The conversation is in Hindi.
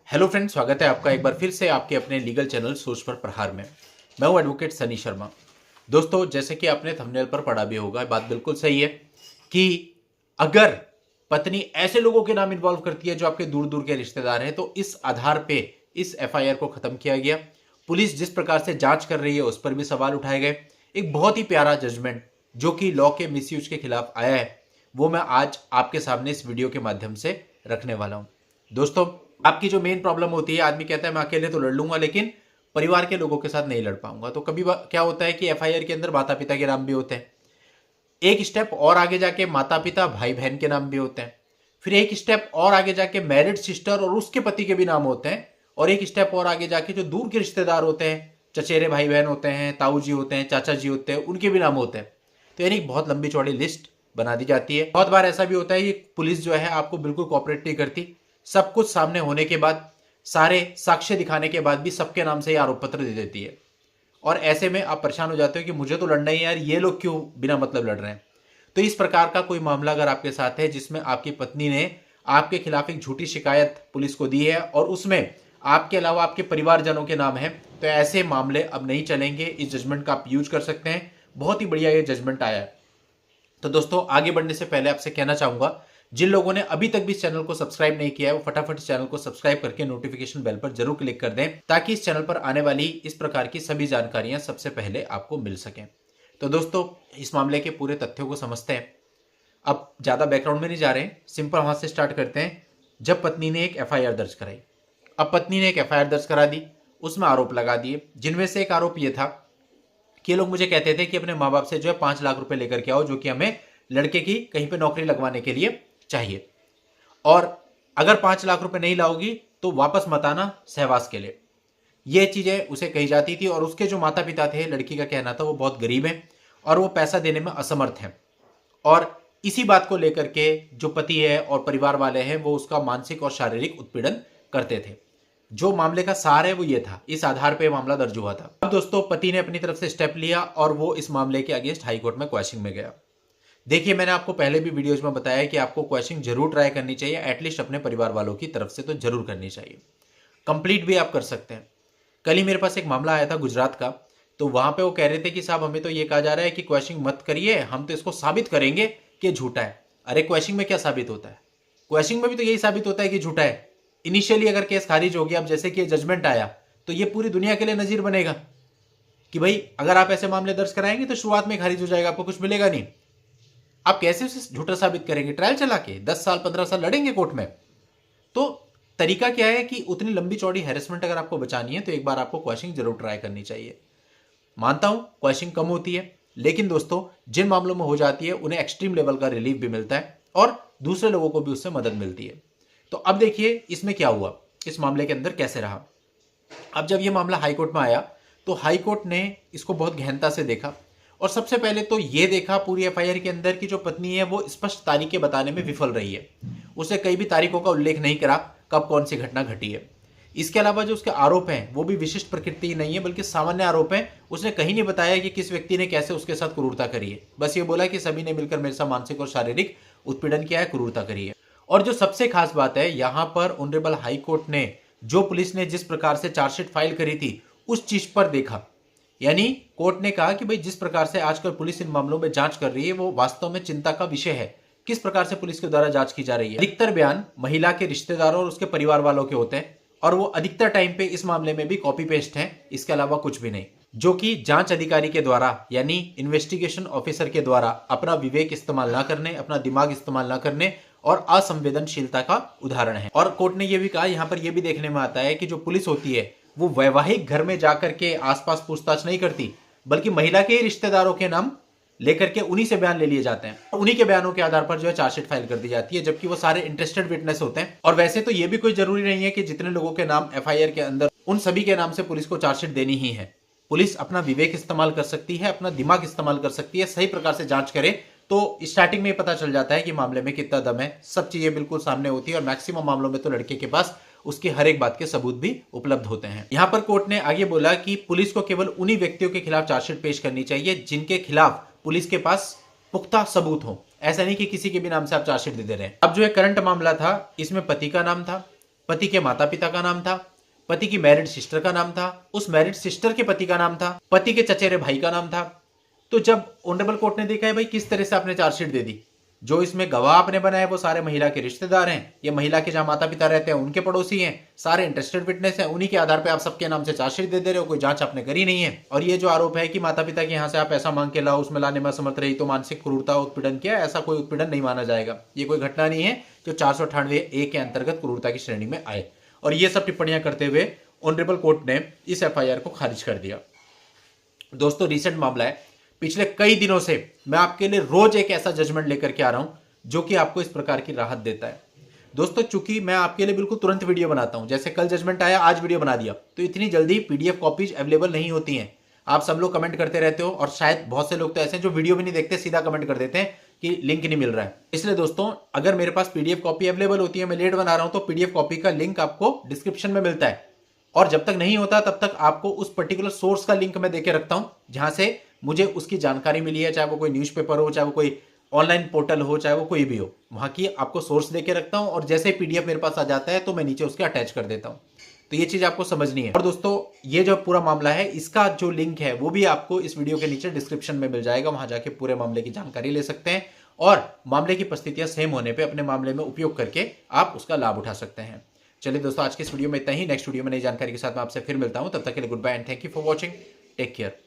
हेलो फ्रेंड्स, स्वागत है आपका एक बार फिर से आपके अपने लीगल चैनल सोच पर प्रहार में। मैं हूं एडवोकेट सनी शर्मा। दोस्तों, जैसे कि आपने थंबनेल पर पढ़ा भी होगा, बात बिल्कुल सही है कि अगर पत्नी ऐसे लोगों के नाम इन्वॉल्व करती है जो आपके दूर दूर के रिश्तेदार हैं, तो इस आधार पे इस एफआईआर को खत्म किया गया। पुलिस जिस प्रकार से जांच कर रही है उस पर भी सवाल उठाए गए। एक बहुत ही प्यारा जजमेंट जो कि लॉ के मिसयूज के खिलाफ आया है, वो मैं आज आपके सामने इस वीडियो के माध्यम से रखने वाला हूं। दोस्तों, आपकी जो मेन प्रॉब्लम होती है, आदमी कहता है मैं अकेले तो लड़ लूंगा लेकिन परिवार के लोगों के साथ नहीं लड़ पाऊंगा, तो कभी क्या होता है कि एफआईआर के अंदर माता पिता के नाम भी होते हैं। एक स्टेप और आगे जाके माता पिता भाई बहन के नाम भी होते हैं। फिर एक स्टेप और आगे जाके मैरिड सिस्टर और उसके पति के भी नाम होते हैं। और एक स्टेप और आगे जाके जो दूर के रिश्तेदार होते हैं, चचेरे भाई बहन होते हैं, ताऊ जी होते हैं, चाचा जी होते हैं, उनके भी नाम होते हैं। तो यानी बहुत लंबी चौड़ी लिस्ट बना दी जाती है। बहुत बार ऐसा भी होता है कि पुलिस जो है आपको बिल्कुल कॉपरेट नहीं करती। सब कुछ सामने होने के बाद, सारे साक्ष्य दिखाने के बाद भी सबके नाम से आरोप पत्र दे देती है। और ऐसे में आप परेशान हो जाते हो कि मुझे तो लड़ना ही यार, ये लोग क्यों बिना मतलब लड़ रहे हैं। तो इस प्रकार का कोई मामला अगर आपके साथ है जिसमें आपकी पत्नी ने आपके खिलाफ एक झूठी शिकायत पुलिस को दी है और उसमें आपके अलावा आपके परिवारजनों के नाम है, तो ऐसे मामले अब नहीं चलेंगे। इस जजमेंट का आप यूज कर सकते हैं। बहुत ही बढ़िया ये जजमेंट आया है। तो दोस्तों, आगे बढ़ने से पहले आपसे कहना चाहूंगा, जिन लोगों ने अभी तक भी इस चैनल को सब्सक्राइब नहीं किया है वो फटाफट इस चैनल को सब्सक्राइब करके नोटिफिकेशन बेल पर जरूर क्लिक कर दें, ताकि इस चैनल पर आने वाली इस प्रकार की सभी जानकारियां सबसे पहले आपको मिल सकें। तो दोस्तों, इस मामले के पूरे तथ्यों को समझते हैं। अब ज्यादा बैकग्राउंड में नहीं जा रहे हैं, सिंपल वहां से स्टार्ट करते हैं। जब पत्नी ने एक एफआईआर दर्ज कराई, अब पत्नी ने एक एफआईआर दर्ज करा दी, उसमें आरोप लगा दिए, जिनमें से एक आरोप यह था कि ये लोग मुझे कहते थे कि अपने माँ बाप से जो है 5 लाख रुपए लेकर के आओ, जो कि हमें लड़के की कहीं पे नौकरी लगवाने के लिए चाहिए, और अगर 5 लाख रुपए नहीं लाओगी तो वापस मत आना सहवास के लिए। ये चीजें उसे कही जाती थी। और उसके जो माता पिता थे, लड़की का कहना था वो बहुत गरीब हैं और वो पैसा देने में असमर्थ हैं। और इसी बात को लेकर के जो पति है और परिवार वाले हैं वो उसका मानसिक और शारीरिक उत्पीड़न करते थे। जो मामले का सार है वो ये था, इस आधार पे मामला दर्ज हुआ था। अब दोस्तों, पति ने अपनी तरफ से स्टेप लिया और वो इस मामले के अगेंस्ट हाईकोर्ट में क्वेश्चनिंग में गया। देखिए, मैंने आपको पहले भी वीडियोज में बताया कि आपको क्वेश्चनिंग जरूर ट्राई करनी चाहिए, एटलीस्ट अपने परिवार वालों की तरफ से तो जरूर करनी चाहिए। कंप्लीट भी आप कर सकते हैं। कल ही मेरे पास एक मामला आया था गुजरात का, तो वहां पे वो कह रहे थे कि साहब हमें तो ये कहा जा रहा है कि क्वेश्चनिंग मत करिए, हम तो इसको साबित करेंगे कि झूठा है। अरे क्वेश्चनिंग में क्या साबित होता है? क्वेश्चनिंग में भी तो यही साबित होता है कि झूठा है। इनिशियली अगर केस खारिज हो गया, अब जैसे कि जजमेंट आया, तो ये पूरी दुनिया के लिए नजीर बनेगा कि भाई अगर आप ऐसे मामले दर्ज कराएंगे तो शुरुआत में खारिज हो जाएगा, आपको कुछ मिलेगा नहीं। आप कैसे उसे झूठा साबित करेंगे? ट्रायल चला के 10 साल 15 साल लड़ेंगे कोर्ट में। तो तरीका क्या है कि उतनी लंबी चौड़ी हैरेसमेंट अगर आपको बचानी है तो एक बार आपको क्वेश्चनिंग जरूर ट्राई करनी चाहिए। मानता हूं क्वेश्चनिंग कम होती है, लेकिन दोस्तों जिन मामलों में हो जाती है उन्हें एक्सट्रीम लेवल का रिलीफ भी मिलता है और दूसरे लोगों को भी उससे मदद मिलती है। तो अब देखिए इसमें क्या हुआ, इस मामले के अंदर कैसे रहा। अब जब यह मामला हाईकोर्ट में आया तो हाईकोर्ट ने इसको बहुत गहनता से देखा और सबसे पहले तो यह देखा पूरी एफआईआर के अंदर कि जो पत्नी है वो स्पष्ट तारीखें बताने में विफल रही है। उसे कई भी तारीखों का उल्लेख नहीं करा कब कौन सी घटना घटी है। इसके अलावा जो उसके आरोप हैं वो भी विशिष्ट प्रकृति नहीं है, बल्कि सामान्य आरोप हैं। उसने कहीं नहीं बताया कि किस व्यक्ति ने कैसे उसके साथ क्रूरता करी है, बस ये बोला कि सभी ने मिलकर मेरे साथ मानसिक और शारीरिक उत्पीड़न किया है, क्रूरता करी है। और जो सबसे खास बात है, यहां पर ऑनरेबल हाई कोर्ट ने जो पुलिस ने जिस प्रकार से चार्जशीट फाइल करी थी उस चीज पर देखा। यानी कोर्ट ने कहा कि भाई जिस प्रकार से आजकल पुलिस इन मामलों में जांच कर रही है वो वास्तव में चिंता का विषय है। किस प्रकार से पुलिस के द्वारा जांच की जा रही है। अधिकतर बयान महिला के रिश्तेदारों और उसके परिवार वालों के होते हैं और वो अधिकतर टाइम पे इस मामले में भी कॉपी पेस्ट हैं, इसके अलावा कुछ भी नहीं। जो कि जांच अधिकारी के द्वारा यानी इन्वेस्टिगेशन ऑफिसर के द्वारा अपना विवेक इस्तेमाल ना करने, अपना दिमाग इस्तेमाल ना करने और असंवेदनशीलता का उदाहरण है। और कोर्ट ने यह भी कहा, यहां पर यह भी देखने में आता है कि जो पुलिस होती है वो वैवाहिक घर में जाकर के आसपास पूछताछ नहीं करती, बल्कि महिला के रिश्तेदारों के नाम लेकर के उन्हीं से बयान ले लिए जाते हैं। उन्हीं के बयानों के आधार पर जो है चार्जशीट फाइल कर दी जाती है, जबकि वो सारे इंटरेस्टेड विटनेस होते हैं। और वैसे तो ये भी कोई जरूरी नहीं है कि जितने लोगों के नाम एफआईआर के अंदर उन सभी के नाम से पुलिस को चार्जशीट देनी ही है। पुलिस अपना विवेक इस्तेमाल कर सकती है, अपना दिमाग इस्तेमाल कर सकती है, सही प्रकार से जांच करे तो स्टार्टिंग में पता चल जाता है कि मामले में कितना दम है। सब चीजें बिल्कुल सामने होती है और मैक्सिमम मामलों में तो लड़के के पास उसकी हर एक बात के सबूत भी उपलब्ध होते हैं। यहां पर कोर्ट ने आगे बोला कि पुलिस को केवल उन्हीं व्यक्तियों के खिलाफ चार्जशीट पेश करनी चाहिए जिनके खिलाफ पुलिस के पास पुख्ता सबूत हो। ऐसा नहीं कि किसी के भी नाम से आप चार्जशीट दे रहे हैं। अब जो है करंट मामला था, इसमें पति का नाम था, पति के माता पिता का नाम था, पति की मैरिड सिस्टर का नाम था, उस मैरिड सिस्टर के पति का नाम था, पति के चचेरे भाई का नाम था। तो जब ऑनरेबल कोर्ट ने देखा है भाई किस तरह से आपने चार्जशीट दे दी, जो इसमें गवाह आपने बनाए वो सारे महिला के रिश्तेदार हैं, ये महिला के जहां माता पिता रहते हैं उनके पड़ोसी हैं, सारे इंटरेस्टेड विटनेस हैं, उन्हीं के आधार पे आप सबके नाम से चार्जशीट दे रहे हो, कोई जांच आपने करी नहीं है। और ये जो आरोप है कि माता पिता के यहाँ से आप पैसा मांग के लाओ, उसमें लाने में असमर्थ रही तो मानसिक क्रूरता उत्पीड़न किया, ऐसा कोई उत्पीड़न नहीं माना जाएगा। ये कोई घटना नहीं है जो 498A के अंतर्गत क्रूरता की श्रेणी में आए। और ये सब टिप्पणियां करते हुए ऑनरेबल कोर्ट ने इस FIR को खारिज कर दिया। दोस्तों रिसेंट मामला है, पिछले कई दिनों से मैं आपके लिए रोज एक ऐसा जजमेंट लेकर के आ रहा हूं जो कि आपको इस प्रकार की राहत देता है। दोस्तों चूंकि मैं आपके लिए बिल्कुल तुरंत वीडियो बनाता हूं, जैसे कल जजमेंट आया आज वीडियो बना दिया, तो इतनी जल्दी PDF कॉपीज अवेलेबल नहीं होती हैं। आप सब लोग कमेंट करते रहते हो और शायद बहुत से लोग तो ऐसे हैं जो वीडियो भी नहीं देखते, सीधा कमेंट कर देते हैं कि लिंक नहीं मिल रहा है। इसलिए दोस्तों अगर मेरे पास PDF कॉपी अवेलेबल होती है, मैं लेट बना रहा हूं, तो PDF कॉपी का लिंक आपको डिस्क्रिप्शन में मिलता है। और जब तक नहीं होता तब तक आपको उस पर्टिकुलर सोर्स का लिंक मैं देके रखता हूं जहां से मुझे उसकी जानकारी मिली है, चाहे वो कोई न्यूज़पेपर हो, चाहे वो कोई ऑनलाइन पोर्टल हो, चाहे वो कोई भी हो, वहां की आपको सोर्स देके रखता हूं। और जैसे PDF मेरे पास आ जाता है तो मैं नीचे उसके अटैच कर देता हूं। तो ये चीज आपको समझनी है। और दोस्तों ये जो पूरा मामला है इसका जो लिंक है वो भी आपको इस वीडियो के नीचे डिस्क्रिप्शन में मिल जाएगा, वहां जाके पूरे मामले की जानकारी ले सकते हैं और मामले की परिस्थितियां सेम होने पर अपने मामले में उपयोग करके आप उसका लाभ उठा सकते हैं। चलिए दोस्तों आज के इस वीडियो में इतना ही। नेक्स्ट वीडियो में नई जानकारी के साथ मैं आपसे फिर मिलता हूं, तब तक के लिए goodbye and thank you for watching. Take care.